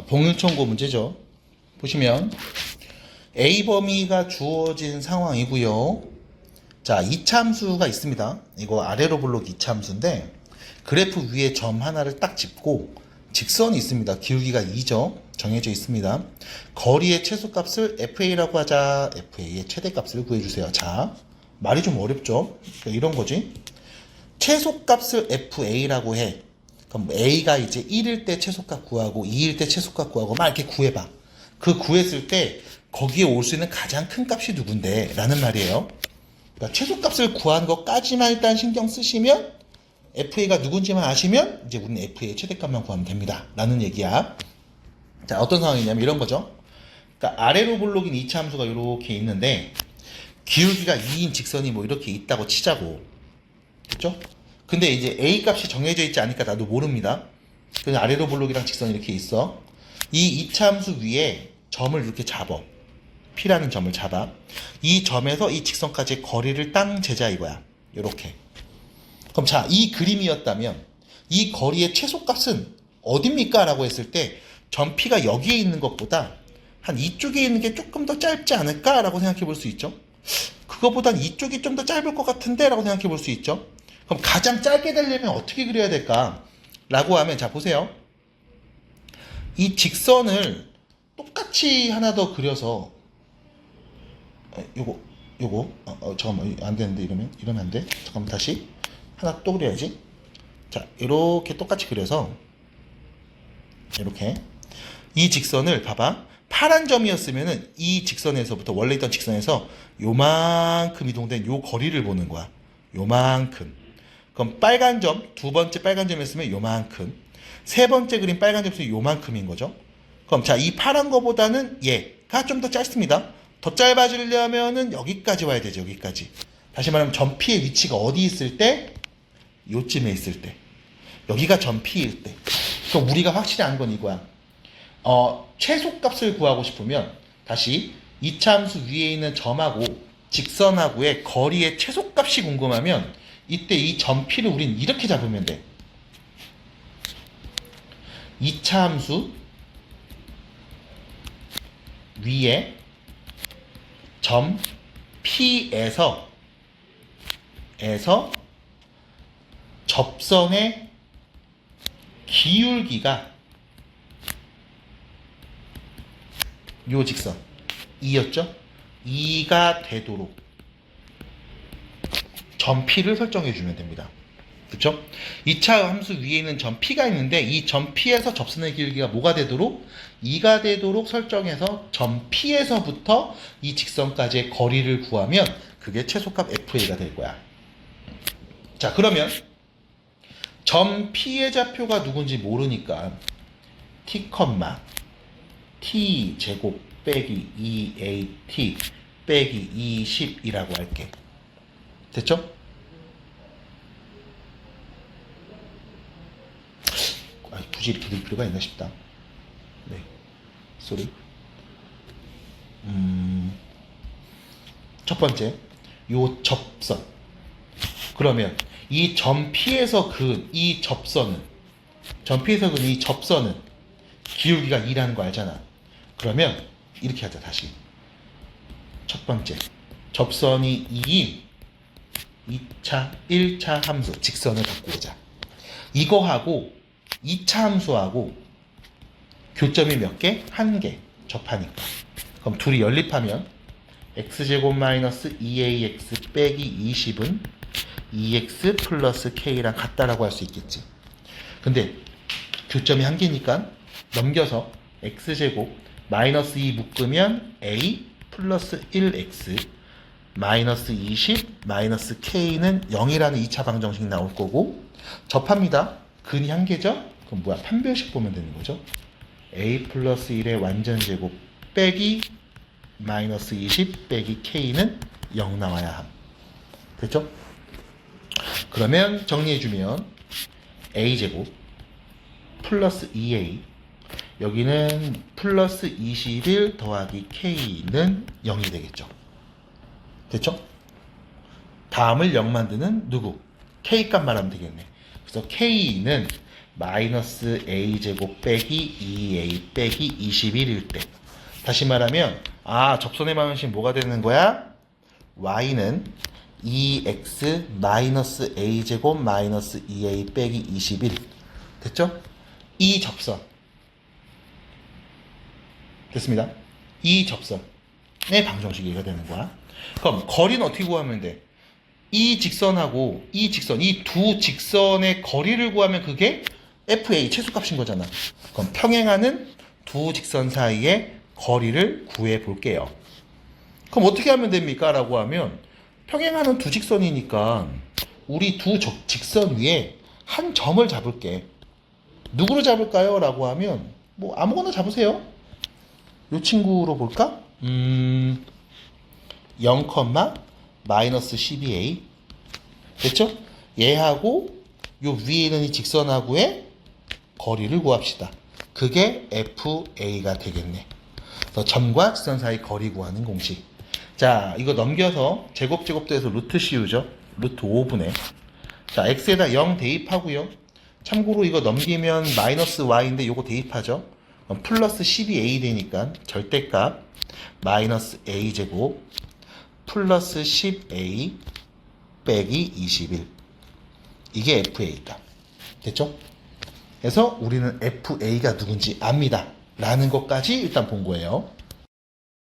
봉일청고 문제죠. 보시면 A 범위가 주어진 상황이고요. 자, 이차함수가 있습니다. 이거 아래로 블록 이차함수인데 그래프 위에 점 하나를 딱 짚고 직선이 있습니다. 기울기가 2죠. 정해져 있습니다. 거리의 최소값을 FA라고 하자. FA의 최대값을 구해주세요. 자, 말이 좀 어렵죠? 그러니까 이런 거지. 최소값을 FA라고 해. 그럼 A가 이제 1일 때 최소값 구하고 2일 때 최소값 구하고 막 이렇게 구해봐. 그 구했을 때 거기에 올 수 있는 가장 큰 값이 누군데? 라는 말이에요. 그러니까 최소값을 구하는 것까지만 일단 신경 쓰시면 FA가 누군지만 아시면 이제 우리는 FA의 최대값만 구하면 됩니다. 라는 얘기야. 자, 어떤 상황이냐면 이런 거죠. 그러니까 아래로 블록인 이차 함수가 이렇게 있는데 기울기가 2인 직선이 뭐 이렇게 있다고 치자고. 그렇죠? 근데 이제 A 값이 정해져 있지 않으니까 나도 모릅니다. 그래서 아래로 블록이랑 직선이 이렇게 있어. 이 이차 함수 위에 점을 이렇게 잡아. P라는 점을 잡아. 이 점에서 이 직선까지의 거리를 땅 재자 이거야. 이렇게. 그럼 자, 이 그림이었다면 이 거리의 최소값은 어딥니까? 라고 했을 때 점 P가 여기에 있는 것보다 한 이쪽에 있는 게 조금 더 짧지 않을까? 라고 생각해 볼 수 있죠. 그거보단 이쪽이 좀 더 짧을 것 같은데? 라고 생각해 볼 수 있죠. 그럼 가장 짧게 되려면 어떻게 그려야 될까? 라고 하면 자, 보세요. 이 직선을 똑같이 하나 더 그려서 요거 잠깐만 안 되는데 이러면 안 돼. 잠깐만 다시 하나 또 그려야지. 자, 이렇게 똑같이 그려서 이렇게 이 직선을 봐봐. 파란 점이었으면은 이 직선에서부터 원래 있던 직선에서 요만큼 이동된 요 거리를 보는 거야. 요만큼. 그럼 빨간 점, 두 번째 빨간 점이었으면 요만큼. 세 번째 그림 빨간 점이 요만큼인 거죠. 그럼 자, 이 파란 거보다는 얘가 좀 더 짧습니다. 더 짧아지려면은 여기까지 와야 되죠. 여기까지. 다시 말하면 점 P의 위치가 어디 있을 때? 요쯤에 있을 때. 여기가 점 P일 때. 그럼 우리가 확실히 아는 건 이거야. 최소값을 구하고 싶으면 다시 이차함수 위에 있는 점하고 직선하고의 거리의 최소값이 궁금하면 이때 이 점 P를 우린 이렇게 잡으면 돼. 이차함수 위에 점 P에서 접선의 기울기가 요 직선 2였죠? 2가 되도록 점 P를 설정해 주면 됩니다. 그쵸? 2차 함수 위에 있는 점 P가 있는데 이 점 P에서 접선의 기울기가 뭐가 되도록? 2가 되도록 설정해서 점 P에서부터 이 직선까지의 거리를 구하면 그게 최소값 FA가 될 거야. 자, 그러면 점 P의 좌표가 누군지 모르니까 T, T 제곱 빼기 2AT 빼기 20이라고 할게. 됐죠? 굳이 이렇게 될 필요가 있나 싶다. 네, 쏘리. 첫 번째, 요 접선. 그러면 이 점 P에서 그은 이 접선은 기울기가 2라는 거 알잖아. 그러면 이렇게 하자. 다시 첫 번째 접선이 2인 2차 1차 함수 직선을 갖고 오자. 이거하고 2차 함수하고 교점이 몇 개? 1개 접하니까. 그럼 둘이 연립하면 x제곱 마이너스 2ax 빼기 20은 2x 플러스 k랑 같다라고 할 수 있겠지. 근데 교점이 1개니까 넘겨서 x제곱 마이너스 2 묶으면 a 플러스 1x 마이너스 20 마이너스 k는 0이라는 2차 방정식 나올 거고 접합니다. 근이 1개죠? 그럼 뭐야? 판별식 보면 되는 거죠. a 플러스 1의 완전 제곱 빼기 마이너스 20 빼기 k는 0 나와야 함. 됐죠? 그러면 정리해주면 a제곱 플러스 2a 여기는 플러스 21 더하기 k는 0이 되겠죠. 됐죠? 다음을 0 만드는 누구? k 값 말하면 되겠네. 그래서 k는 마이너스 a제곱 빼기 2a 빼기 21일 때, 다시 말하면 접선의 방정식 뭐가 되는 거야? y는 2x 마이너스 a제곱 마이너스 2a 빼기 21 됐죠? 이 접선의 됐습니다. 이 접선의 방정식이 이거 되는 거야. 그럼 거리는 어떻게 구하면 돼? 이 직선하고 이 직선, 이 두 직선의 거리를 구하면 그게 FA 최소값인 거잖아. 그럼 평행하는 두 직선 사이의 거리를 구해 볼게요. 그럼 어떻게 하면 됩니까? 라고 하면 평행하는 두 직선이니까 우리 두 직선 위에 한 점을 잡을게. 누구로 잡을까요? 라고 하면 뭐 아무거나 잡으세요. 이 친구로 볼까? 0, 마이너스 12a 됐죠? 얘하고 요 위에 있는 이 직선하고의 거리를 구합시다. 그게 FA가 되겠네. 그래서 점과 직선 사이 거리 구하는 공식. 자, 이거 넘겨서 제곱제곱도해서 루트 씌우죠. 루트 5분의. 자, x에다 0 대입하고요. 참고로 이거 넘기면 마이너스 y인데 요거 대입하죠. 그럼 플러스 12a 되니까 절대값 마이너스 a제곱 플러스 10a 빼기 21. 이게 FA다. 됐죠? 그래서 우리는 FA가 누군지 압니다. 라는 것까지 일단 본 거예요.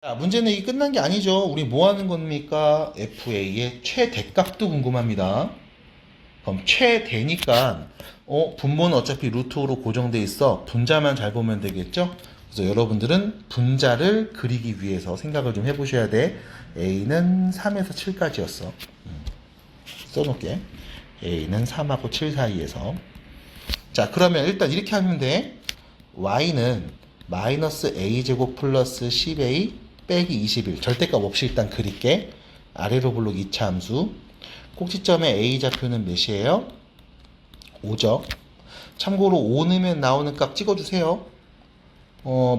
자, 문제 내기 끝난 게 아니죠. 우리 뭐 하는 겁니까? FA의 최대값도 궁금합니다. 그럼 최대니까 분모는 어차피 루트로 고정돼 있어. 분자만 잘 보면 되겠죠? 그래서 여러분들은 분자를 그리기 위해서 생각을 좀 해보셔야 돼. A는 3에서 7까지였어. 써놓을게. A는 3하고 7 사이에서. 자, 그러면 일단 이렇게 하면 돼. Y는 마이너스 A제곱 플러스 10A 빼기 21. 절대값 없이 일단 그릴게. 아래로 블록 2차 함수. 꼭지점의 A 좌표는 몇이에요? 5죠. 참고로 5 넣으면 나오는 값 찍어주세요.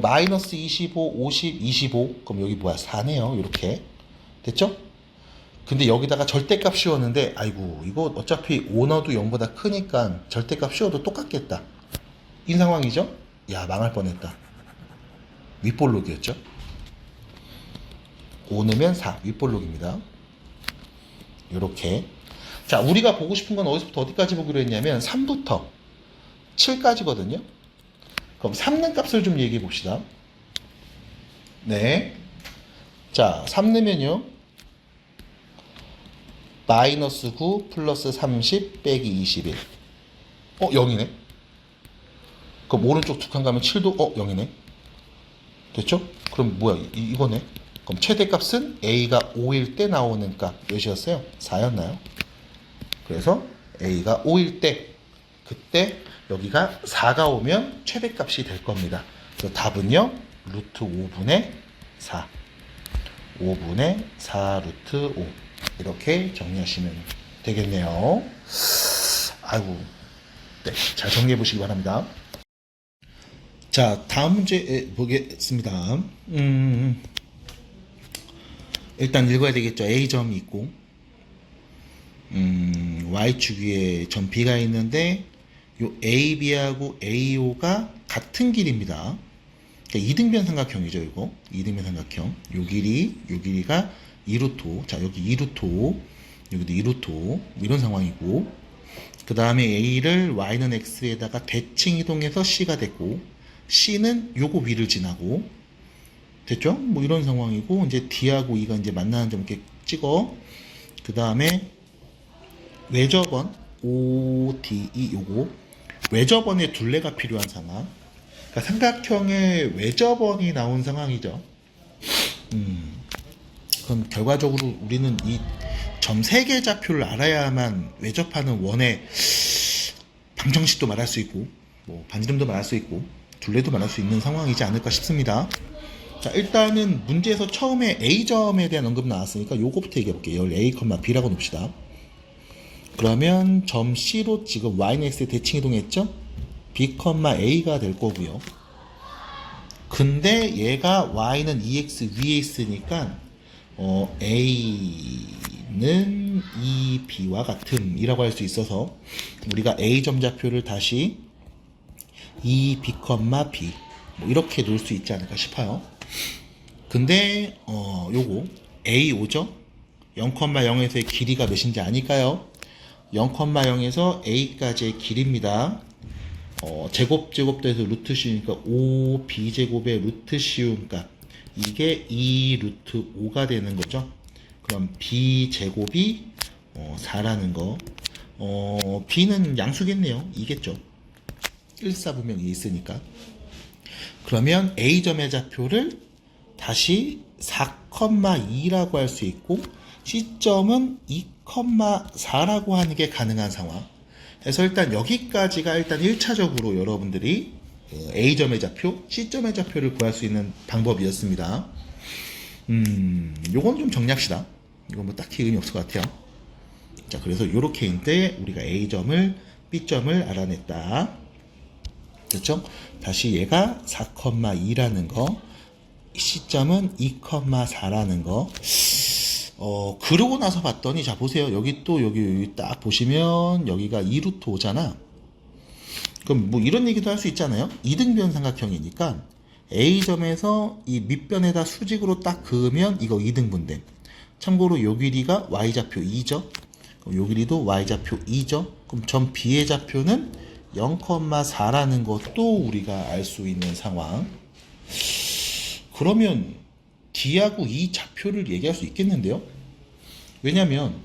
마이너스 25, 50, 25. 그럼 여기 뭐야? 4네요. 이렇게. 됐죠? 근데 여기다가 절대값 씌웠는데, 아이고, 이거 어차피 5 넣어도 0보다 크니까 절대값 씌워도 똑같겠다. 이 상황이죠? 야, 망할 뻔했다. 윗볼록이었죠? 5 넣으면 4. 윗볼록입니다. 요렇게. 자, 우리가 보고 싶은 건 어디서부터 어디까지 보기로 했냐면 3부터 7까지거든요. 그럼 3는 값을 좀 얘기해 봅시다. 네. 자, 3 넣으면요. 마이너스 9 플러스 30 빼기 21. 0이네. 그럼 오른쪽 두 칸 가면 7도 0이네. 됐죠? 그럼 뭐야? 이거네. 그럼 최대값은 A가 5일 때 나오는 값 몇이었어요? 4였나요? 그래서 A가 5일 때 그때 여기가 4가 오면 최대값이 될 겁니다. 그래서 답은요. 루트 5분의 4. 5분의 4 루트 5. 이렇게 정리하시면 되겠네요. 아이고. 네, 잘 정리해 보시기 바랍니다. 자, 다음 문제 보겠습니다. 일단 읽어야 되겠죠. A점이 있고 Y축 위에 점 B가 있는데 요 AB하고 AO가 같은 길입니다. 그러니까 이등변 삼각형이죠. 이거 이등변 삼각형. 요 길이가 2루트. 자, 여기 2루트, 여기도 2루트 이런 상황이고, 그 다음에 A를 Y는 X에다가 대칭 이동해서 C가 됐고, C는 요거 위를 지나고, 됐죠? 뭐 이런 상황이고, 이제 D하고 E가 이제 만나는 점 이렇게 찍어. 그 다음에 외접원 ODE 요거 외접원의 둘레가 필요한 상황. 그러니까 삼각형의 외접원이 나온 상황이죠. 그럼 결과적으로 우리는 이 점 3개 좌표를 알아야만 외접하는 원의 방정식도 말할 수 있고, 뭐 반지름도 말할 수 있고, 둘레도 말할 수 있는 상황이지 않을까 싶습니다. 자, 일단은 문제에서 처음에 A점에 대한 언급 나왔으니까 요거부터 얘기해 볼게요. A, B라고 놓읍시다. 그러면 점 C로 지금 Y는 X에 대칭 이동했죠? B, A가 될 거고요. 근데 얘가 Y는 2X 위에 있으니까 A는 2B와 같음이라고 할 수 있어서 우리가 A점 좌표를 다시 2b, b 뭐 이렇게 놓을 수 있지 않을까 싶어요. 근데 요거 a5죠. 0,0에서의 길이가 몇인지 아닐까요? 0,0에서 a까지의 길이입니다. 제곱돼서 루트 씌우니까 5b제곱의 루트 씌운 값, 이게 2 루트 5가 되는 거죠. 그럼 b제곱이 4라는 거. b는 양수겠네요. 2겠죠. 1사분명이 있으니까. 그러면 a점의 좌표를 다시 4,2라고 할 수 있고 C점은 2,4라고 하는 게 가능한 상황. 그래서 일단 여기까지가 일단 1차적으로 여러분들이 A점의 좌표, C점의 좌표를 구할 수 있는 방법이었습니다. 요건 좀 정리합시다. 이건 뭐 딱히 의미 없을 것 같아요. 자, 그래서 요렇게 인데 우리가 A점을, B점을 알아냈다. 그렇죠? 다시 얘가 4,2라는 거, C점은 2,4라는 거. 그러고 나서 봤더니, 자, 보세요. 여기 또, 여기 딱 보시면, 여기가 2루트 5잖아. 그럼 뭐 이런 얘기도 할 수 있잖아요. 이등변 삼각형이니까, A점에서 이 밑변에다 수직으로 딱 그으면, 이거 이등분됨. 참고로 요 길이가 Y좌표 2죠. 요 길이도 Y좌표 2죠. 그럼 점 B의 좌표는 0,4라는 것도 우리가 알 수 있는 상황. 그러면 D하고 E 좌표를 얘기할 수 있겠는데요? 왜냐면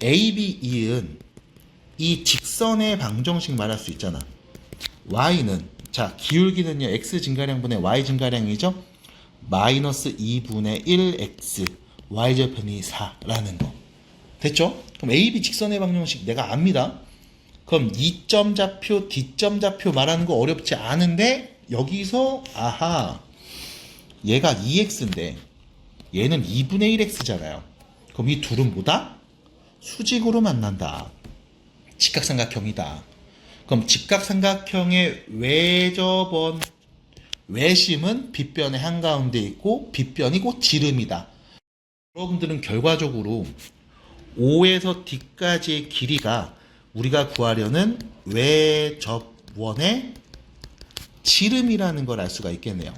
A, B, E은 이 직선의 방정식 말할 수 있잖아. Y는, 자, 기울기는요, X 증가량분의 Y 증가량이죠? 마이너스 2분의 1X, Y절편이 4라는 거. 됐죠? 그럼 A, B 직선의 방정식 내가 압니다. 그럼 E점 좌표, D점 좌표 말하는 거 어렵지 않은데, 여기서, 아하, 얘가 2x인데 얘는 2분의 1x잖아요. 그럼 이 둘은 뭐다? 수직으로 만난다. 직각삼각형이다. 그럼 직각삼각형의 외심은 빗변의 한가운데 있고 빗변이 곧 지름이다. 여러분들은 결과적으로 O에서 D까지의 길이가 우리가 구하려는 외접원의 지름이라는 걸 알 수가 있겠네요.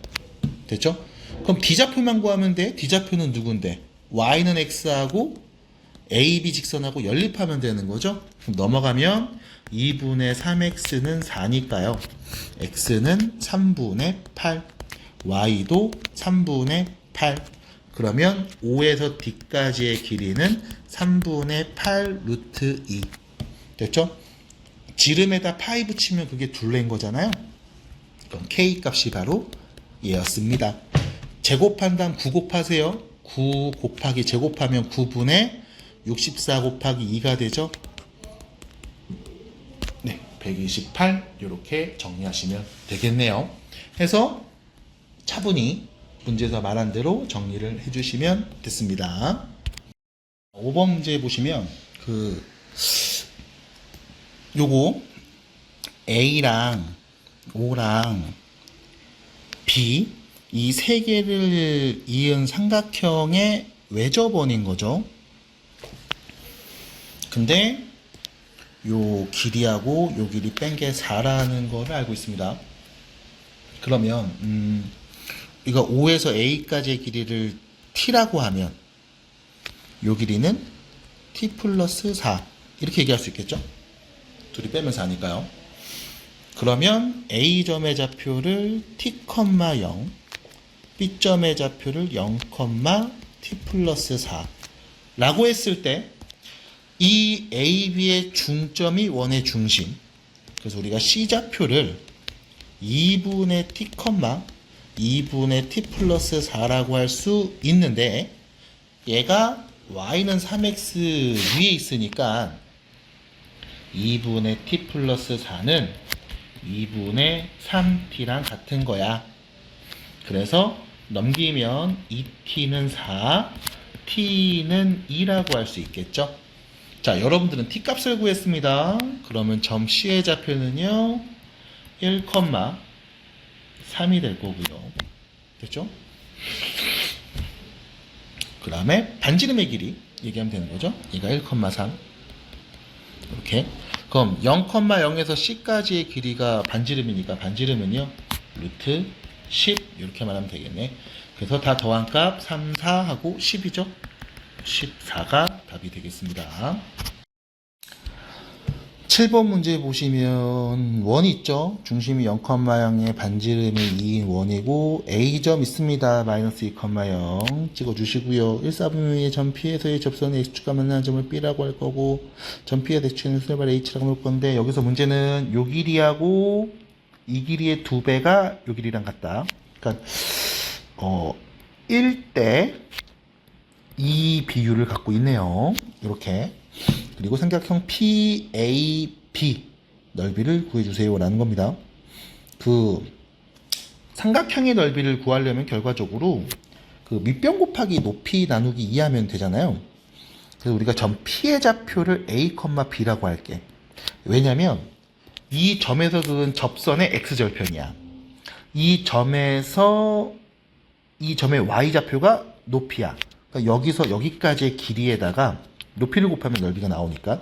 됐죠? 그럼 D좌표만 구하면 돼. D좌표는 누군데? Y는 X하고 AB 직선하고 연립하면 되는 거죠? 그럼 넘어가면 2분의 3X는 4니까요. X는 3분의 8, Y도 3분의 8. 그러면 O에서 D까지의 길이는 3분의 8 루트 2. 됐죠? 지름에다 파이 붙이면 그게 둘레인 거잖아요. 그럼 K 값이 바로 얘였습니다. 제곱한 다음 9 곱하세요. 9 곱하기 제곱하면 9분의 64 곱하기 2가 되죠. 네, 128 이렇게 정리하시면 되겠네요. 해서 차분히 문제에서 말한 대로 정리를 해주시면 됐습니다. 5번 문제 보시면 요거 A랑 O랑 B 이 세 개를 이은 삼각형의 외접원인 거죠. 근데 요 길이하고 요 길이 뺀 게 4라는 걸 알고 있습니다. 그러면 이거 5에서 A까지의 길이를 T라고 하면 요 길이는 T 플러스 4 이렇게 얘기할 수 있겠죠? 둘이 빼면 4니까요. 그러면 A점의 좌표를 T, 0, B점의 좌표를 0, T 플러스 4 라고 했을 때 이 AB의 중점이 원의 중심. 그래서 우리가 C좌표를 2분의 T, 2분의 T 플러스 4라고 할 수 있는데 얘가 Y는 3X 위에 있으니까 2분의 T 플러스 4는 2분의 3T랑 같은 거야. 그래서 넘기면 2T는 4, T는 2라고 할 수 있겠죠. 자, 여러분들은 T 값을 구했습니다. 그러면 점 C의 좌표는요 1,3이 될 거고요. 됐죠? 그 다음에 반지름의 길이 얘기하면 되는 거죠. 얘가 1,3 이렇게. 그럼 0,0에서 c까지의 길이가 반지름이니까 반지름은요 루트 10 이렇게 말하면 되겠네. 그래서 다 더한 값 3, 4하고 10이죠. 14가 답이 되겠습니다. 7번 문제 보시면 원 있죠. 중심이 0,0의 반지름이 2인 원이고 A점 있습니다. 마이너스 2,0 찍어주시고요. 1사분면의 점 P에서의 접선의 X축과 만나는 점을 B라고 할 거고 점 P의 대칭은 수열발 H라고 할 건데 여기서 문제는 요 길이하고 이 길이의 2배가 요 길이랑 같다. 그러니까 1대 2 비율을 갖고 있네요. 이렇게. 그리고 삼각형 PAB 넓이를 구해주세요 라는 겁니다. 그 삼각형의 넓이를 구하려면 결과적으로 그 밑변 곱하기 높이 나누기 2 하면 되잖아요. 그래서 우리가 점 P의 좌표를 A, B라고 할게. 왜냐면 이 점에서 그은 접선의 X절편이야. 이 점에서 이 점의 Y좌표가 높이야. 그러니까 여기서 여기까지의 길이에다가 높이를 곱하면 넓이가 나오니까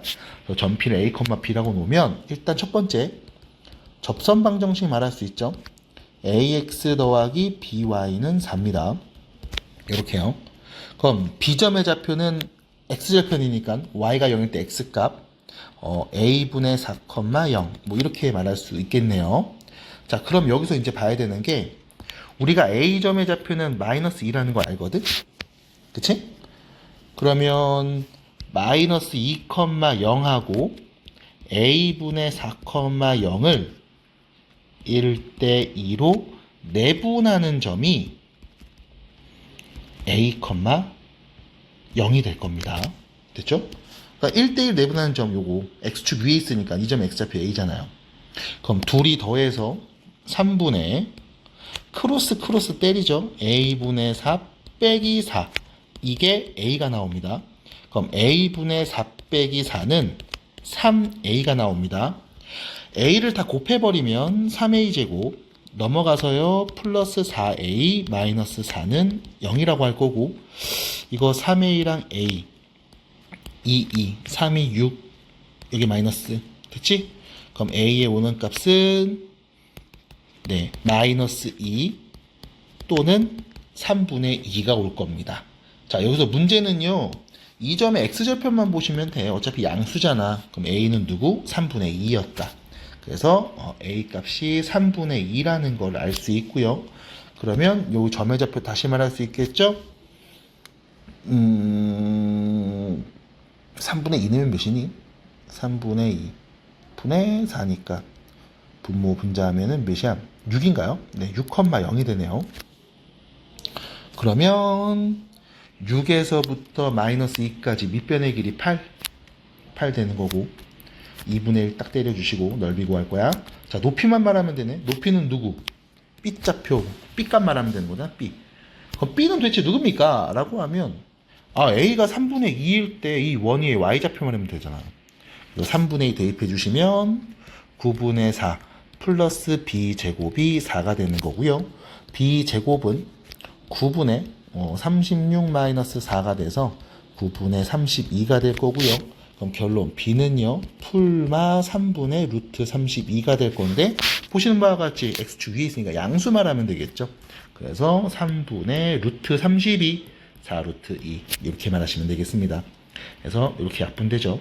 점 P를 A, B라고 놓으면 일단 첫 번째 접선 방정식 말할 수 있죠. AX 더하기 BY는 4입니다. 이렇게요. 그럼 B점의 좌표는 X절편이니까 Y가 0일 때 X값 A분의 4,0 뭐 이렇게 말할 수 있겠네요. 자, 그럼 여기서 이제 봐야 되는 게 우리가 A점의 좌표는 마이너스 2라는 거 알거든? 그치? 그러면 마이너스 2,0하고 A분의 4,0을 1대 2로 내분하는 점이 A, 0이 될 겁니다. 됐죠? 그러니까 1대1 내분하는 점 요거 X축 위에 있으니까 이 점 X좌표 A잖아요. 그럼 둘이 더해서 3분의 크로스 때리죠. A분의 4 빼기 4 이게 A가 나옵니다. 그럼 A분의 4 빼기 4는 3A가 나옵니다. A를 다 곱해버리면 3A 제곱 넘어가서요 플러스 4A 마이너스 4는 0이라고 할 거고 이거 3A랑 A 2, 3이 6 여기 마이너스 됐지? 그럼 A의 오는 값은 네 마이너스 2 또는 3분의 2가 올 겁니다. 자, 여기서 문제는요 이 점의 X절편만 보시면 돼. 어차피 양수잖아. 그럼 A는 누구? 3분의 2였다. 그래서 A 값이 3분의 2라는 걸 알 수 있고요. 그러면 요 점의 좌표 다시 말할 수 있겠죠? 3분의 2는 몇이니? 3분의 2 분의 4니까 분모 분자하면은 몇이야? 6인가요? 네, 6,0이 되네요. 그러면 6에서부터 마이너스 2까지 밑변의 길이 8 되는 거고 2분의 1 딱 때려주시고 넓이 구할 거야. 자, 높이만 말하면 되네. 높이는 누구? B좌표 B값 말하면 되는 거다. B. 그럼 B는 도대체 누굽니까? 라고 하면 A가 3분의 2일 때 이 원위의 Y좌표만 하면 되잖아. 그래서 3분의 2 대입해 주시면 9분의 4 플러스 B제곱이 4가 되는 거고요. B제곱은 9분의 36 마이너스 4가 돼서 9분의 32가 될 거고요. 그럼 결론 B는요 풀마 3분의 루트 32가 될 건데 보시는 바와 같이 X축 위에 있으니까 양수만 하면 되겠죠. 그래서 3분의 루트 32 4루트 2 이렇게만 하시면 되겠습니다. 그래서 이렇게 약분되죠.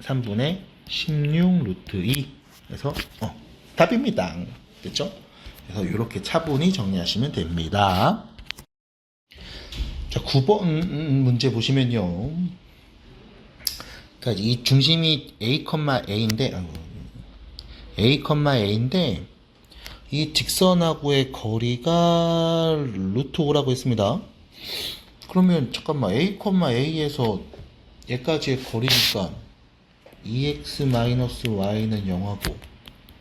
3분의 16 루트 2 그래서 답입니다. 됐죠? 그래서 이렇게 차분히 정리하시면 됩니다. 자, 9번 문제 보시면요. 그러니까 이 중심이 A인데 이 직선하고의 거리가 루트 5라고 했습니다. 그러면 잠깐만 A에서 얘까지의 거리니까 2x-y는 0하고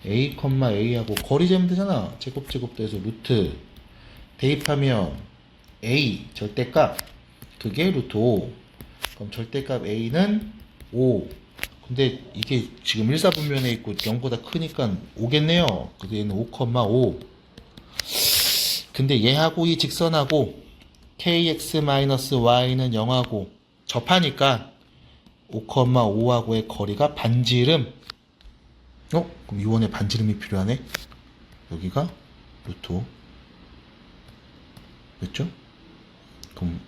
A하고 거리 재면 되잖아. 제곱 돼서 루트 대입하면 A 절대값 그게 루트 5 그럼 절대값 A는 5 근데 이게 지금 1사분면에 있고 0보다 크니까 5겠네요. 그래서 얘는 5,5 근데 얘하고 이 직선하고 kx-y는 0하고 접하니까 5,5하고의 거리가 반지름. 그럼 이원에 반지름이 필요하네. 여기가 루트 5. 됐죠? 그럼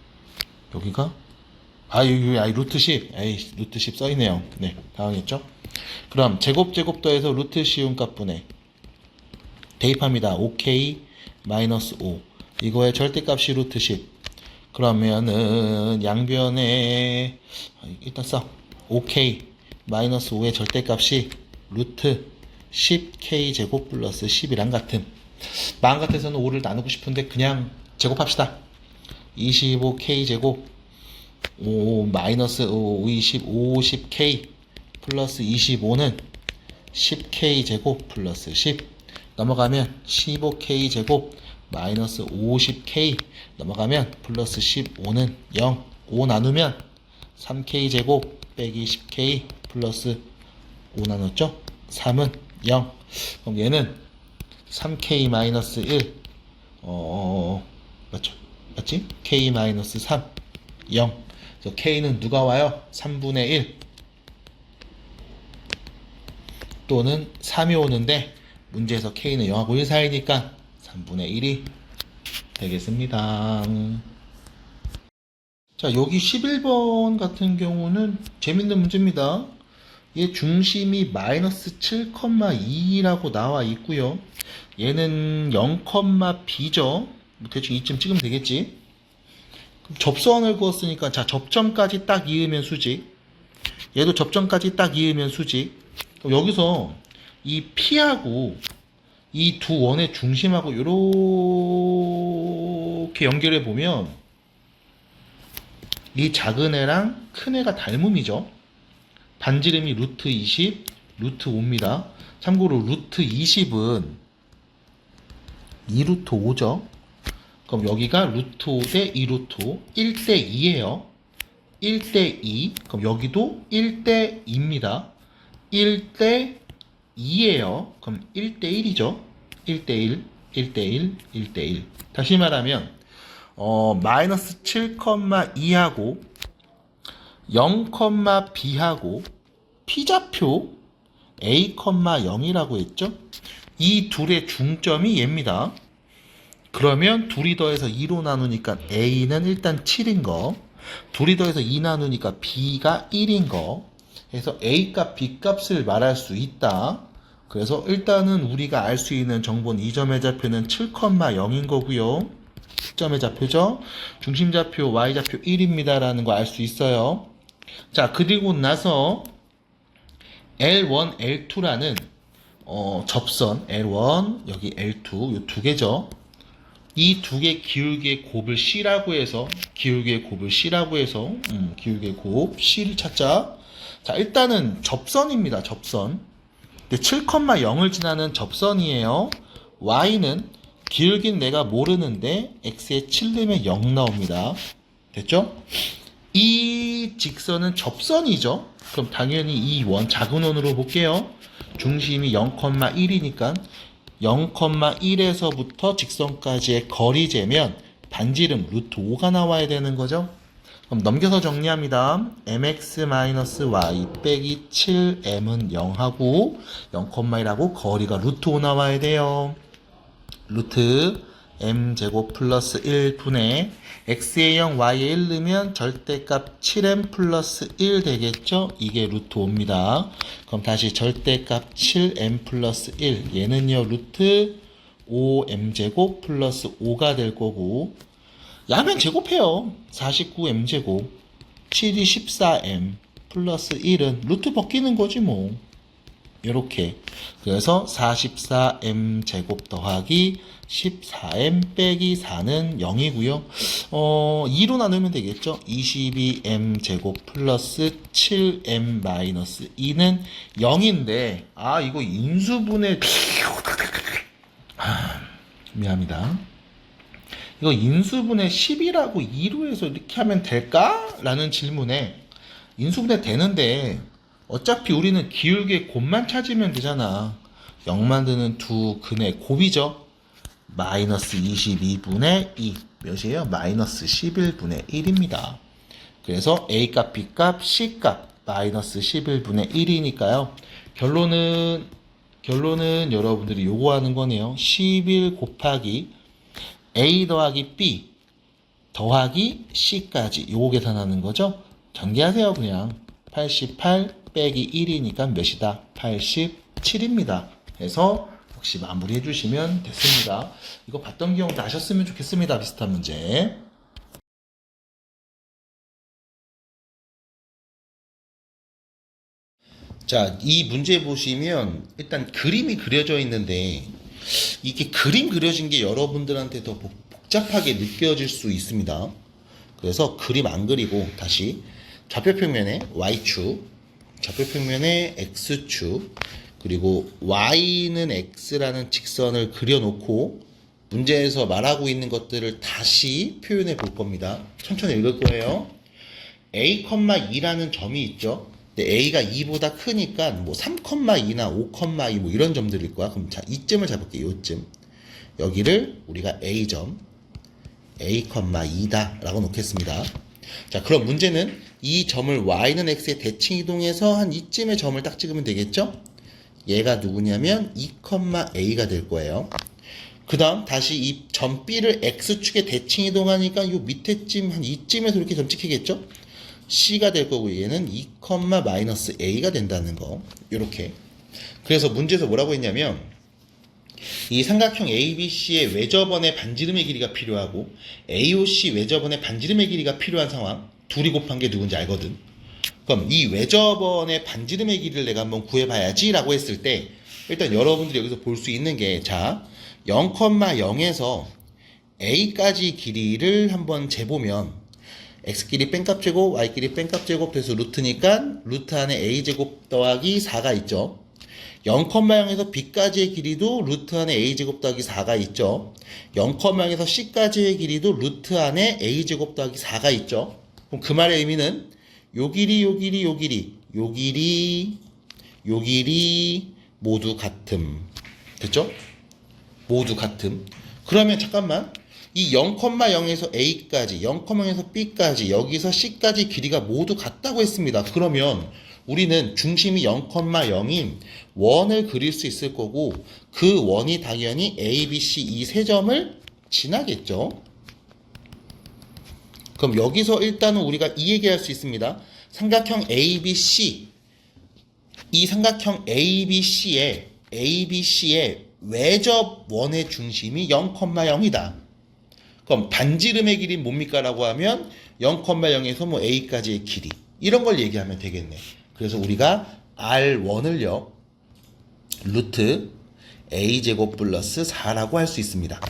여기가 여기 루트 10. 루트 10 써있네요. 네, 당황했죠? 그럼 제곱 더해서 루트 씌운 값분의 대입합니다. 5k 마이너스 5. 이거의 절대값이 루트 10. 그러면은 양변에 일단 써. 5k 마이너스 5의 절대값이 루트 10k 제곱 플러스 10이랑 같음. 마음 같아서는 5를 나누고 싶은데 그냥 제곱합시다. 25k 제곱 5 마이너스 50k 플러스 25는 10k 제곱 플러스 10 넘어가면 15k 제곱 마이너스 50k 넘어가면 플러스 15는 0. 5 나누면 3k 제곱 빼기 10k 플러스 5 나눴죠? 3은 0. 그럼 얘는 3k 마이너스 1 맞죠? 맞지? k 마이너스 3 0. 그래서 k는 누가 와요? 3분의 1 또는 3이 오는데 문제에서 k는 0하고 1 사이니까 3분의 1이 되겠습니다. 자, 여기 11번 같은 경우는 재밌는 문제입니다. 얘 중심이 마이너스 7,2라고 나와 있고요. 얘는 0,b죠. 대충 이쯤 찍으면 되겠지. 접선을 그었으니까 자, 접점까지 딱 이으면 수직. 얘도 접점까지 딱 이으면 수직. 여기서 이 P하고 이 두 원의 중심하고 이렇게 연결해 보면 이 작은 애랑 큰 애가 닮음이죠. 반지름이 루트 20, 루트 5입니다. 참고로 루트 20은 2루트 5죠. 그럼 여기가 루트 5 대 2루트 5, 1대 2예요. 1대 2. 그럼 여기도 1대 2입니다. 1대 2예요. 그럼 1대 1이죠. 1대 1, 1대 1, 1대 1. 다시 말하면 마이너스 7,2하고 0,b하고 P좌표 A,0이라고 했죠? 이 둘의 중점이 얘입니다. 그러면 둘이 더해서 2로 나누니까 A는 일단 7인 거, 둘이 더해서 2 나누니까 B가 1인 거, 그래서 A 값, B 값을 말할 수 있다. 그래서 일단은 우리가 알 수 있는 정보는 이 점의 좌표는 7,0인 거고요. 점의 좌표죠. 중심 좌표 Y좌표 1입니다. 라는 거 알 수 있어요. 자, 그리고 나서 L1, L2라는 접선 L1, 여기 L2, 요 두 개죠. 이 두 개 기울기의 곱을 C라고 해서 기울기의 곱 C를 찾자. 자, 일단은 접선입니다. 접선. 근데 7,0을 지나는 접선이에요. Y는 기울기는 내가 모르는데 X에 7 넣으면 0 나옵니다. 됐죠? 이 직선은 접선이죠. 그럼 당연히 이 원, 작은 원으로 볼게요. 중심이 0,1이니까 0,1에서부터 직선까지의 거리 재면 반지름 루트 5가 나와야 되는 거죠. 그럼 넘겨서 정리합니다. mx-y 빼기 7m은 0하고 0,1하고 거리가 루트 5 나와야 돼요. 루트 m제곱 플러스 1분의 x에 0, y에 1 넣으면 절대값 7m 플러스 1 되겠죠? 이게 루트 5입니다. 그럼 다시 절대값 7m 플러스 1 얘는요 루트 5m제곱 플러스 5가 될 거고 야면 제곱해요. 49m제곱 7이 14m 플러스 1은 루트 벗기는 거지 뭐. 요렇게. 그래서 44m 제곱 더하기 14m 빼기 4는 0이고요. 2로 나누면 되겠죠. 22m 제곱 플러스 7m 마이너스 2는 0인데 이거 인수분해 미안합니다. 이거 인수분해 10이라고 2로 해서 이렇게 하면 될까? 라는 질문에 인수분해 되는데 어차피 우리는 기울기의 곱만 찾으면 되잖아. 0 만드는 두 근의 곱이죠. 마이너스 22분의 2 몇이에요? 마이너스 11분의 1입니다. 그래서 A값, B값, C값 마이너스 11분의 1이니까요. 결론은 여러분들이 요거 하는 거네요. 11 곱하기 A 더하기 B 더하기 C까지 요거 계산하는 거죠. 전개하세요. 그냥 88 빼기 1이니까 몇이다? 87입니다. 그래서 혹시 마무리 해주시면 됐습니다. 이거 봤던 기억 나셨으면 좋겠습니다. 비슷한 문제. 자, 이 문제 보시면 일단 그림이 그려져 있는데 이게 그림 그려진 게 여러분들한테 더 복잡하게 느껴질 수 있습니다. 그래서 그림 안 그리고 다시 좌표평면에 Y축, 좌표평면에 X축, 그리고 Y는 X라는 직선을 그려놓고 문제에서 말하고 있는 것들을 다시 표현해 볼 겁니다. 천천히 읽을 거예요. A, 2라는 점이 있죠. 근데 A가 2보다 크니까 뭐 3,2나 5,2 뭐 이런 점들일 거야. 그럼 자, 이점을 잡을게요. 요점. 여기를 우리가 A점, A,2다 라고 놓겠습니다. 자, 그럼 문제는 이 점을 Y는 X에 대칭 이동해서 한 이쯤의 점을 딱 찍으면 되겠죠? 얘가 누구냐면 2,A가 될 거예요. 그 다음 다시 이 점 B를 X축에 대칭 이동하니까 요 밑에쯤 한 이쯤에서 이렇게 점 찍히겠죠? C가 될 거고 얘는 2,-A가 된다는 거. 요렇게. 그래서 문제에서 뭐라고 했냐면 이 삼각형 ABC의 외접원의 반지름의 길이가 필요하고 AOC 외접원의 반지름의 길이가 필요한 상황. 둘이 곱한 게 누군지 알거든. 그럼 이 외접원의 반지름의 길이를 내가 한번 구해봐야지 라고 했을 때 일단 여러분들이 여기서 볼 수 있는 게 자 0,0에서 A까지 길이를 한번 재보면 X끼리 뺀값 제곱, Y끼리 뺀값 제곱 돼서 루트니까 루트 안에 A제곱 더하기 4가 있죠. 0,0에서 B까지의 길이도 루트 안에 A제곱 더하기 4가 있죠. 0,0에서 C까지의 길이도 루트 안에 A제곱 더하기 4가 있죠. 그럼 그 말의 의미는 요 길이, 요 길이, 요 길이, 요 길이, 요 길이 모두 같음. 됐죠? 모두 같음. 그러면 잠깐만. 이 0,0에서 A까지, 0,0에서 B까지, 여기서 C까지 길이가 모두 같다고 했습니다. 그러면 우리는 중심이 0,0인 원을 그릴 수 있을 거고 그 원이 당연히 A, B, C 이 세 점을 지나겠죠. 그럼 여기서 일단은 우리가 이 얘기할 수 있습니다. 삼각형 ABC, 이 삼각형 ABC의 외접원의 중심이 0,0이다. 그럼 반지름의 길이 뭡니까? 라고 하면 0,0에서 뭐 A까지의 길이 이런 걸 얘기하면 되겠네. 그래서 우리가 R1을요 루트 A제곱 플러스 4라고 할 수 있습니다.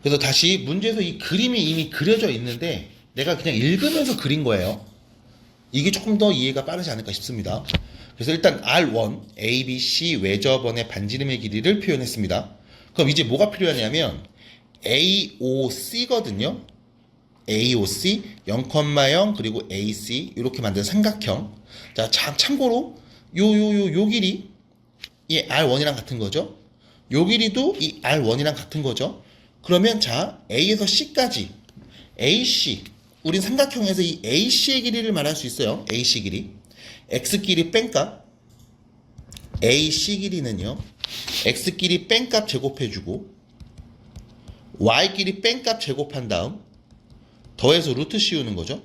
그래서 다시 문제에서 이 그림이 이미 그려져 있는데 내가 그냥 읽으면서 그린 거예요. 이게 조금 더 이해가 빠르지 않을까 싶습니다. 그래서 일단 R1 ABC 외접원의 반지름의 길이를 표현했습니다. 그럼 이제 뭐가 필요하냐면 AOC거든요. AOC 0,0 그리고 AC 이렇게 만든 삼각형. 자, 참고로 요 길이 이 R1이랑 같은 거죠. 요 길이도 이 R1이랑 같은 거죠. 그러면 자, A에서 C까지 AC 우린 삼각형에서 이 AC의 길이를 말할 수 있어요. AC 길이. X끼리 뺀값 AC 길이는요. X끼리 뺀값 제곱해주고 Y끼리 뺀값 제곱한 다음 더해서 루트 씌우는 거죠.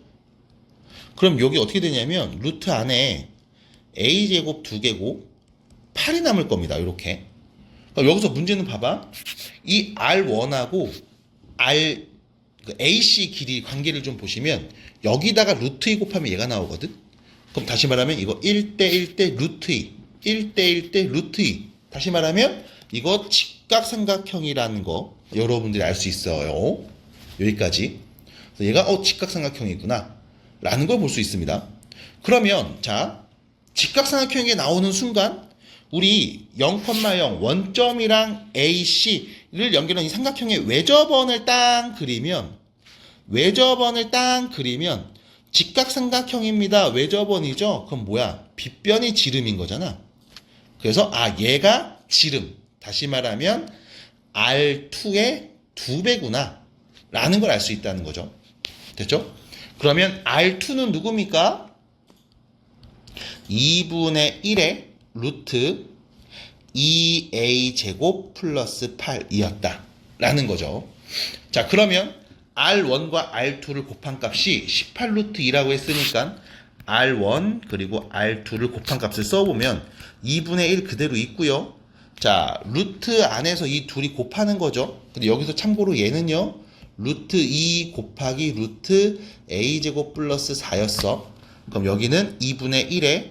그럼 여기 어떻게 되냐면 루트 안에 A제곱 2개고 8이 남을 겁니다. 이렇게. 그럼 여기서 문제는 봐봐. 이 R1하고 AC 길이 관계를 좀 보시면 여기다가 루트 2 곱하면 얘가 나오거든. 그럼 다시 말하면 이거 1대1대 루트 2 1대1대 루트 2 다시 말하면 이거 직각삼각형이라는 거 여러분들이 알 수 있어요. 여기까지. 그래서 얘가 직각삼각형이구나 라는 걸 볼 수 있습니다. 그러면 자 직각삼각형이 나오는 순간 우리 0,0 원점이랑 AC를 연결한 이 삼각형의 외접원을 딱 그리면 직각삼각형입니다. 외접원이죠. 그럼 뭐야? 빗변이 지름인 거잖아. 그래서 얘가 지름. 다시 말하면 R2의 2배구나 라는 걸 알 수 있다는 거죠. 됐죠? 그러면 R2는 누굽니까? 2분의 1의 루트 2a 제곱 플러스 8이었다 라는 거죠. 자, 그러면 R1과 R2를 곱한 값이 18 루트 2라고 했으니까 R1 그리고 R2를 곱한 값을 써보면 2분의 1 그대로 있고요. 자, 루트 안에서 이 둘이 곱하는 거죠. 근데 여기서 참고로 얘는요, 루트 2 곱하기 루트 a제곱 플러스 4였어. 그럼 여기는 2분의 1에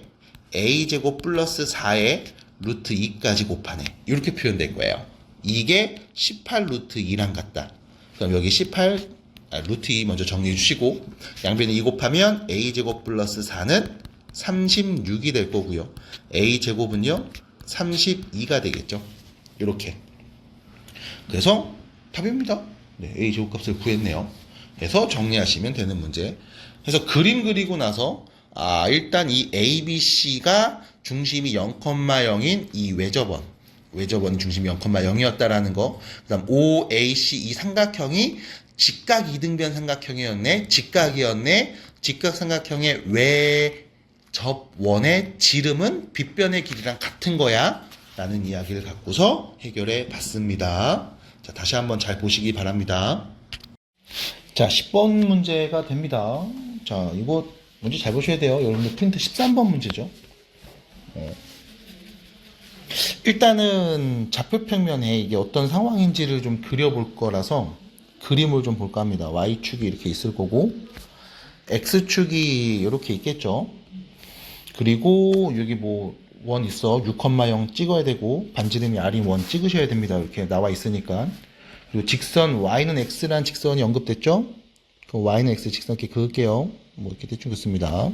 a제곱 플러스 4에 루트 2까지 곱하네. 이렇게 표현된 거예요. 이게 18 루트 2랑 같다. 그럼 여기 18 루트 2 먼저 정리해 주시고, 양변에 2 곱하면 a제곱 플러스 4는 36이 될 거고요. a제곱은요 32가 되겠죠. 이렇게. 그래서 답입니다. 네, a제곱 값을 구했네요. 그래서 정리하시면 되는 문제. 그래서 그림 그리고 나서 일단 이 ABC가 중심이 0,0인 이 외접원 중심이 0,0이었다라는 거. 그다음 OAC 이 삼각형이 직각 이등변 삼각형이었네. 직각이었네. 직각 삼각형의 외접원의 지름은 빗변의 길이랑 같은 거야. 라는 이야기를 갖고서 해결해 봤습니다. 자, 다시 한번 잘 보시기 바랍니다. 자, 10번 문제가 됩니다. 자, 이거 문제 잘 보셔야 돼요. 여러분들 프린트 13번 문제죠. 일단은 좌표평면에 이게 어떤 상황인지를 좀 그려볼 거라서 그림을 좀 볼까 합니다. Y축이 이렇게 있을 거고, X축이 이렇게 있겠죠. 그리고 여기 뭐 원 있어. 6,0 찍어야 되고, 반지름이 R인 원 찍으셔야 됩니다. 이렇게 나와 있으니까. 그리고 직선 Y는 X란 직선이 언급됐죠. 그 Y는 X 직선 이렇게 그을게요. 뭐 이렇게 대충 긋습니다.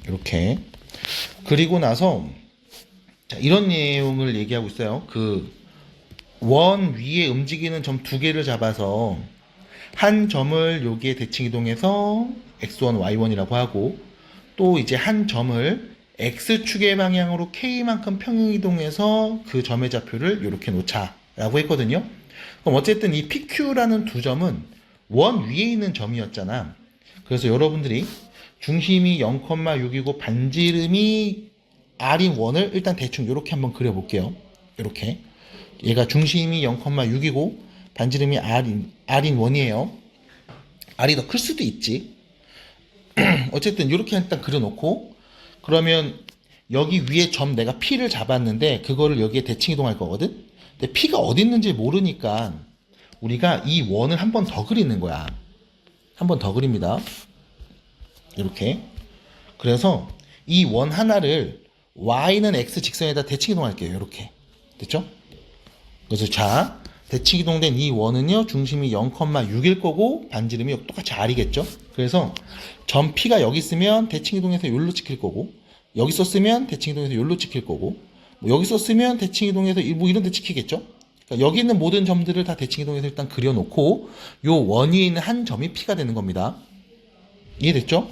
이렇게. 그리고 나서 자, 이런 내용을 얘기하고 있어요. 그 원 위에 움직이는 점 두 개를 잡아서 한 점을 여기에 대칭 이동해서 x1, y1이라고 하고, 또 이제 한 점을 x축의 방향으로 k만큼 평행 이동해서 그 점의 좌표를 이렇게 놓자라고 했거든요. 그럼 어쨌든 이 PQ라는 두 점은 원 위에 있는 점이었잖아. 그래서 여러분들이 중심이 0,6이고 반지름이 R인 원을 일단 대충 이렇게 한번 그려볼게요. 이렇게. 얘가 중심이 0,6이고 반지름이 R인 원이에요. R이 더 클 수도 있지. 어쨌든 이렇게 일단 그려놓고, 그러면 여기 위에 점 내가 P를 잡았는데 그거를 여기에 대칭 이동할 거거든. 근데 P가 어디 있는지 모르니까 우리가 이 원을 한 번 더 그리는 거야. 한 번 더 그립니다. 이렇게. 그래서 이 원 하나를 Y는 X 직선에다 대칭 이동할게요. 이렇게. 됐죠? 그래서 자, 대칭 이동된 이 원은요, 중심이 0,6일 거고 반지름이 똑같이 R이겠죠? 그래서 점 P가 여기 있으면 대칭 이동해서 여기로 찍힐 거고, 여기 썼으면 대칭 이동해서 여기로 찍힐 거고, 뭐 여기 썼으면 대칭 이동해서 뭐 이런 데 찍히겠죠? 그러니까 여기 있는 모든 점들을 다 대칭 이동해서 일단 그려놓고 요 원 위에 있는 한 점이 P가 되는 겁니다. 이해됐죠?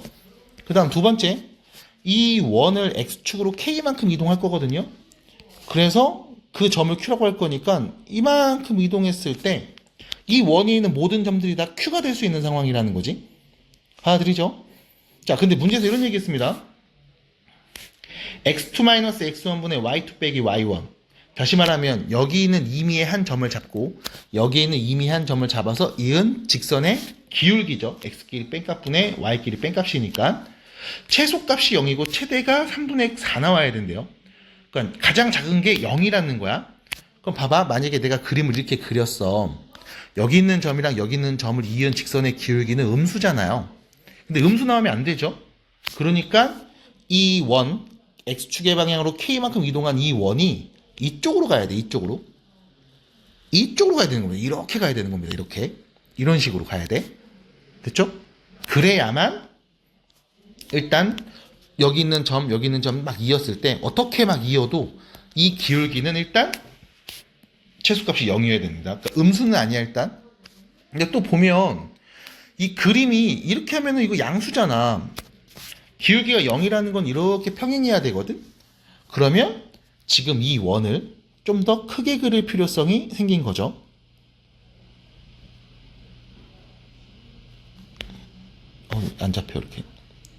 그 다음 두 번째, 이 원을 X축으로 K만큼 이동할 거거든요. 그래서 그 점을 Q라고 할 거니까 이만큼 이동했을 때 이 원이 있는 모든 점들이 다 Q가 될 수 있는 상황이라는 거지. 받아들이죠? 자, 근데 문제에서 이런 얘기 했습니다. x2-x1분의 y2 빼기 y1. 다시 말하면 여기 있는 임의의 한 점을 잡고 여기에 있는 임의의 한 점을 잡아서 이은 직선의 기울기죠. x끼리 뺀값분의 y끼리 뺀값이니까 최소값이 0이고 최대가 3분의 4 나와야 된대요. 그러니까 가장 작은 게 0이라는 거야. 그럼 봐봐. 만약에 내가 그림을 이렇게 그렸어. 여기 있는 점이랑 여기 있는 점을 이은 직선의 기울기는 음수잖아요. 근데 음수 나오면 안 되죠. 그러니까 이 원, x축의 방향으로 k만큼 이동한 이 원이 이쪽으로 가야 돼. 이쪽으로 가야 되는 겁니다. 이렇게 가야 되는 겁니다. 이렇게. 이런 식으로 가야 돼. 됐죠? 그래야만 일단 여기 있는 점, 여기 있는 점 막 이었을 때 어떻게 막 이어도 이 기울기는 일단 최소값이 0이어야 됩니다. 그러니까 음수는 아니야 일단. 근데 또 보면 이 그림이 이렇게 하면은 이거 양수잖아. 기울기가 0이라는 건 이렇게 평행해야 되거든. 그러면 지금 이 원을 좀 더 크게 그릴 필요성이 생긴 거죠. 안 잡혀 이렇게.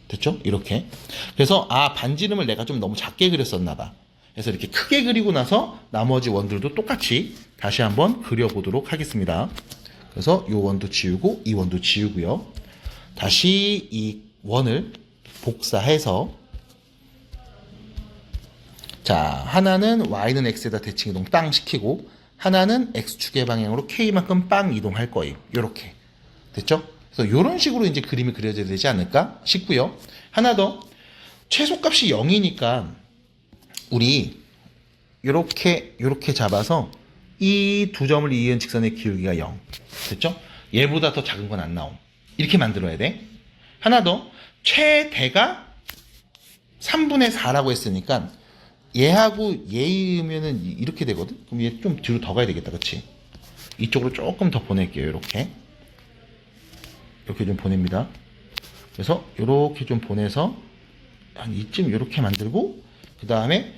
됐죠? 이렇게. 그래서 반지름을 내가 좀 너무 작게 그렸었나 봐. 그래서 이렇게 크게 그리고 나서 나머지 원들도 똑같이 다시 한번 그려보도록 하겠습니다. 그래서 이 원도 지우고 이 원도 지우고요. 다시 이 원을 복사해서 자, 하나는 y는 x에다 대칭 이동 땅 시키고 하나는 x축의 방향으로 k만큼 빵 이동할 거예요. 요렇게. 됐죠? 그래서 요런 식으로 이제 그림이 그려져야 되지 않을까 싶고요. 하나 더. 최소값이 0이니까 우리 요렇게 잡아서 이 두 점을 이은 직선의 기울기가 0. 됐죠? 얘보다 더 작은 건 안 나옴. 이렇게 만들어야 돼. 하나 더. 최대가 3분의 4라고 했으니까 얘하고 얘이면은 이렇게 되거든? 그럼 얘 좀 뒤로 더 가야 되겠다. 그치? 이쪽으로 조금 더 보낼게요. 이렇게 좀 보냅니다. 그래서 이렇게 좀 보내서 한 이쯤 이렇게 만들고 그 다음에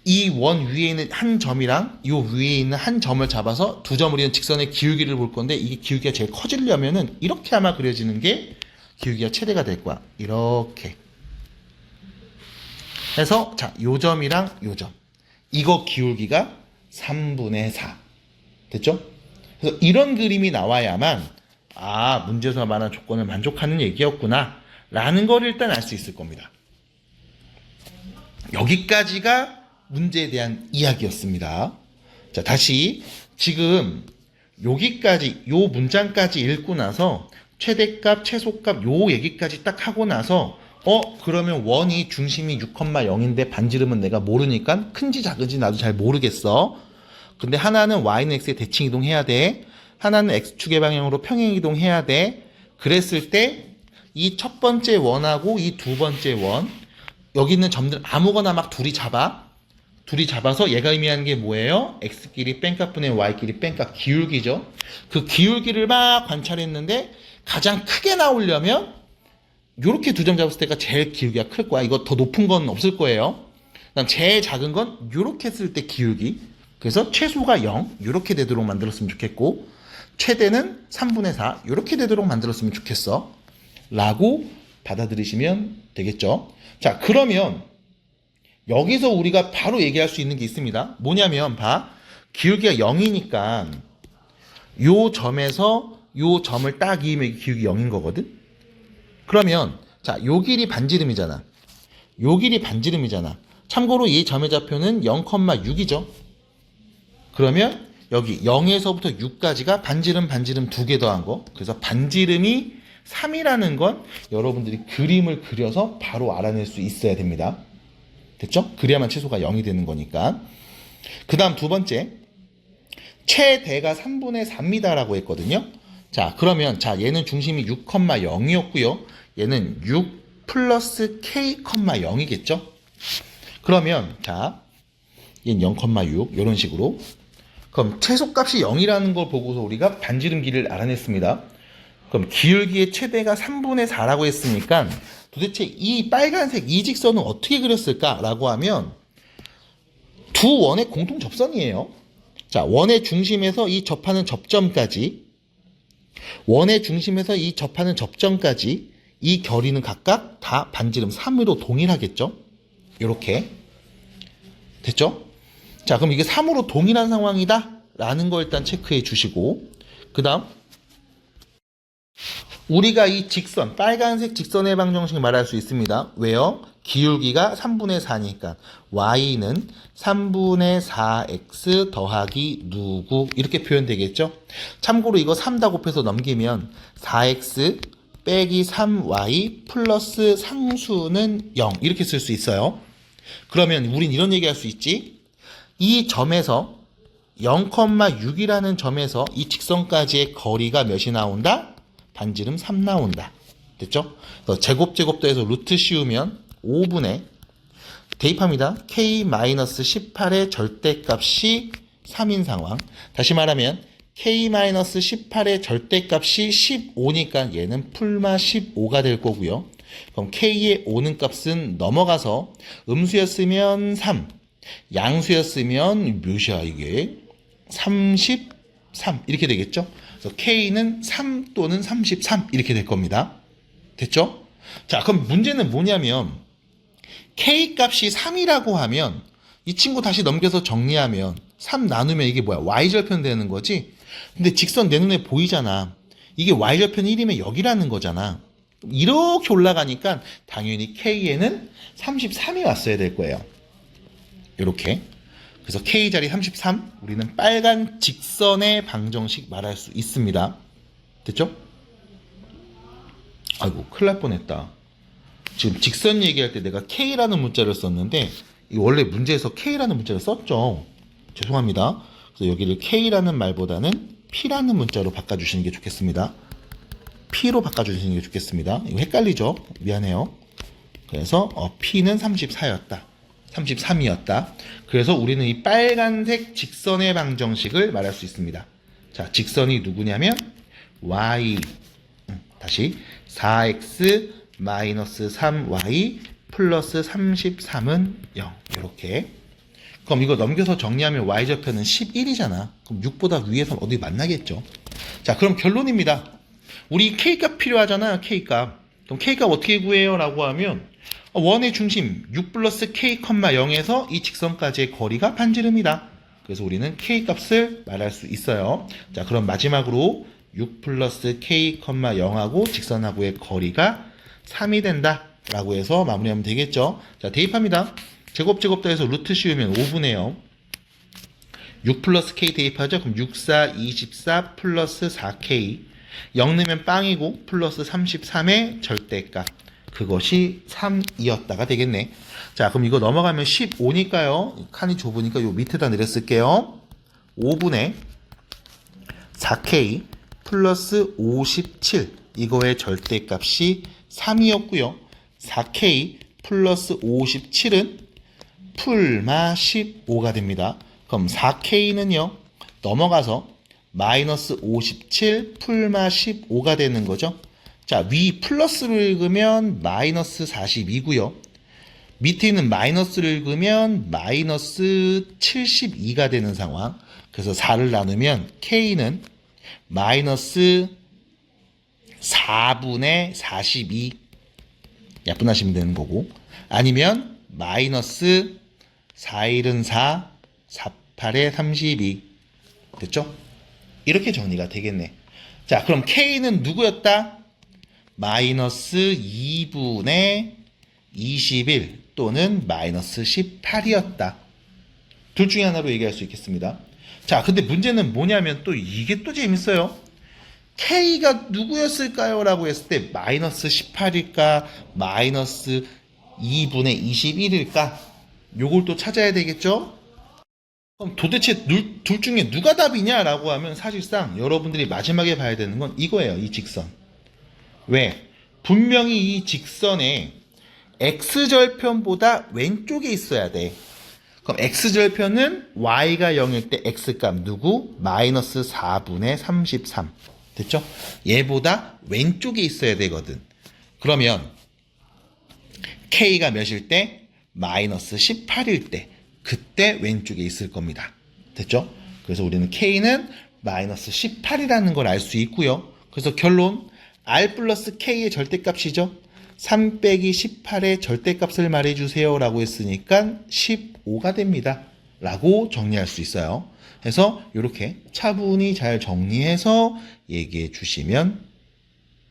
이 원 위에 있는 한 점이랑 이 위에 있는 한 점을 잡아서 두 점을 이은 직선의 기울기를 볼 건데 이게 기울기가 제일 커지려면은 이렇게 아마 그려지는 게 기울기가 최대가 될 거야. 이렇게 해서 자, 요 점이랑 요 점 이거 기울기가 3분의 4 됐죠? 그래서 이런 그림이 나와야만 문제에서 말한 조건을 만족하는 얘기였구나 라는 걸 일단 알 수 있을 겁니다. 여기까지가 문제에 대한 이야기였습니다. 자, 다시 지금 여기까지 요 문장까지 읽고 나서 최대값, 최소값 요 얘기까지 딱 하고 나서 그러면 원이 중심이 6,0인데 반지름은 내가 모르니까 큰지 작은지 나도 잘 모르겠어. 근데 하나는 y는 x에 대칭 이동해야 돼. 하나는 x축의 방향으로 평행 이동해야 돼. 그랬을 때 이 첫 번째 원하고 이 두 번째 원 여기 있는 점들 아무거나 막 둘이 잡아서 얘가 의미하는 게 뭐예요? x끼리 뺀값분의 y끼리 뺀값 기울기죠. 그 기울기를 막 관찰했는데 가장 크게 나오려면 요렇게 두 점 잡았을 때가 제일 기울기가 클 거야. 이거 더 높은 건 없을 거예요. 그다음 제일 작은 건 요렇게 했을 때 기울기. 그래서 최소가 0 요렇게 되도록 만들었으면 좋겠고 최대는 3분의 4 요렇게 되도록 만들었으면 좋겠어. 라고 받아들이시면 되겠죠. 자, 그러면 여기서 우리가 바로 얘기할 수 있는 게 있습니다. 뭐냐면 기울기가 0이니까 요 점에서 요 점을 딱 이으면 기울기 0인 거거든. 그러면 자, 요 길이 반지름이잖아. 참고로 이 점의 좌표는 0,6이죠. 그러면 여기 0에서부터 6까지가 반지름 두 개 더한 거. 그래서 반지름이 3이라는 건 여러분들이 그림을 그려서 바로 알아낼 수 있어야 됩니다. 됐죠? 그래야만 최소가 0이 되는 거니까. 그 다음 두 번째. 최대가 3분의 4입니다라고 했거든요. 자, 그러면 얘는 중심이 6,0이었고요. 얘는 6 플러스 k,0이겠죠? 그러면 얘는 0,6 이런 식으로. 그럼 최소값이 0이라는 걸 보고서 우리가 반지름 길이를 알아냈습니다. 그럼 기울기의 최대가 3분의 4라고 했으니까 도대체 이 빨간색 이 직선은 어떻게 그렸을까라고 하면 두 원의 공통 접선이에요. 자, 원의 중심에서 이 접하는 접점까지 이 결이는 각각 다 반지름 3으로 동일하겠죠? 이렇게 됐죠? 자, 그럼 이게 3으로 동일한 상황이다 라는 거 일단 체크해 주시고 그 다음 우리가 이 직선, 빨간색 직선의 방정식 말할 수 있습니다. 왜요? 기울기가 3분의 4니까 y는 3분의 4x 더하기 누구 이렇게 표현되겠죠? 참고로 이거 3 다 곱해서 넘기면 4x 빼기 3y 플러스 상수는 0 이렇게 쓸 수 있어요. 그러면 우린 이런 얘기 할 수 있지. 이 점에서 0,6이라는 점에서 이 직선까지의 거리가 몇이 나온다? 반지름 3 나온다. 됐죠? 그래서 제곱더해서 루트 씌우면 5분의 대입합니다. k-18의 절대값이 3인 상황. 다시 말하면 k-18의 절대값이 15니까 얘는 풀마 15가 될 거고요. 그럼 k의 오는 값은 넘어가서 음수였으면 3, 양수였으면 몇이야 이게? 33 이렇게 되겠죠? 그래서 k는 3 또는 33 이렇게 될 겁니다. 됐죠? 자, 그럼 문제는 뭐냐면 K 값이 3이라고 하면 이 친구 다시 넘겨서 정리하면 3 나누면 이게 뭐야? Y절편 되는 거지? 근데 직선 내 눈에 보이잖아. 이게 Y절편 1이면 여기라는 거잖아. 이렇게 올라가니까 당연히 K에는 33이 왔어야 될 거예요. 이렇게. 그래서 K 자리 33, 우리는 빨간 직선의 방정식 말할 수 있습니다. 됐죠? 아이고, 큰일 날 뻔했다. 지금 직선 얘기할 때 내가 K라는 문자를 썼는데 원래 문제에서 K라는 문자를 썼죠. 죄송합니다. 그래서 여기를 K라는 말보다는 P라는 문자로 바꿔주시는 게 좋겠습니다. P로 바꿔주시는 게 좋겠습니다. 이거 헷갈리죠? 미안해요. 그래서 P는 34였다. 33이었다. 그래서 우리는 이 빨간색 직선의 방정식을 말할 수 있습니다. 자, 직선이 누구냐면 Y 다시 4x 마이너스 3y 플러스 33은 0 이렇게. 그럼 이거 넘겨서 정리하면 y절편은 11이잖아. 그럼 6보다 위에서 어디 만나겠죠. 자, 그럼 결론입니다. 우리 k값 필요하잖아. k값. 그럼 k값 어떻게 구해요? 라고 하면 원의 중심 6 플러스 k, 0에서 이 직선까지의 거리가 반지름이다. 그래서 우리는 k값을 말할 수 있어요. 자, 그럼 마지막으로 6 플러스 k, 0하고 직선하고의 거리가 3이 된다 라고 해서 마무리하면 되겠죠. 자, 대입합니다. 제곱 더해서 루트 씌우면 5분의 0. 6 플러스 k 대입하죠. 그럼 6, 4, 24 플러스 4k 0 넣으면 빵이고 플러스 33의 절대값 그것이 3이었다가 되겠네. 자, 그럼 이거 넘어가면 15니까요. 칸이 좁으니까 요 밑에다 내렸을게요. 5분의 4k 플러스 57 이거의 절대값이 3이었고요. 4k 플러스 57은 풀마 15가 됩니다. 그럼 4k는요. 넘어가서 마이너스 57 풀마 15가 되는 거죠. 자, 위 플러스를 읽으면 마이너스 42고요. 밑에 있는 마이너스를 읽으면 마이너스 72가 되는 상황. 그래서 4를 나누면 k는 마이너스 4분의 42 약분하시면 되는 거고, 아니면 마이너스 4일은 4, 48에 32 됐죠? 이렇게 정리가 되겠네. 자, 그럼 K는 누구였다? 마이너스 2분의 21 또는 마이너스 18이었다. 둘 중에 하나로 얘기할 수 있겠습니다. 자, 근데 문제는 뭐냐면 또 이게 또 재밌어요. K가 누구였을까요? 라고 했을 때 마이너스 18일까? 마이너스 2분의 21일까? 요걸 또 찾아야 되겠죠? 그럼 도대체 둘 중에 누가 답이냐? 라고 하면 사실상 여러분들이 마지막에 봐야 되는 건 이거예요. 이 직선. 왜? 분명히 이 직선에 x절편보다 왼쪽에 있어야 돼. 그럼 x절편은 y가 0일 때 x값 누구? 마이너스 4분의 33. 됐죠? 얘보다 왼쪽에 있어야 되거든. 그러면 k가 몇일 때? 마이너스 18일 때. 그때 왼쪽에 있을 겁니다. 됐죠? 그래서 우리는 k는 마이너스 18이라는 걸 알 수 있고요. 그래서 결론 r 플러스 k의 절대값이죠. 3 빼기 18의 절대값을 말해주세요 라고 했으니까 15가 됩니다. 라고 정리할 수 있어요. 그래서 이렇게 차분히 잘 정리해서 얘기해 주시면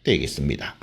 되겠습니다.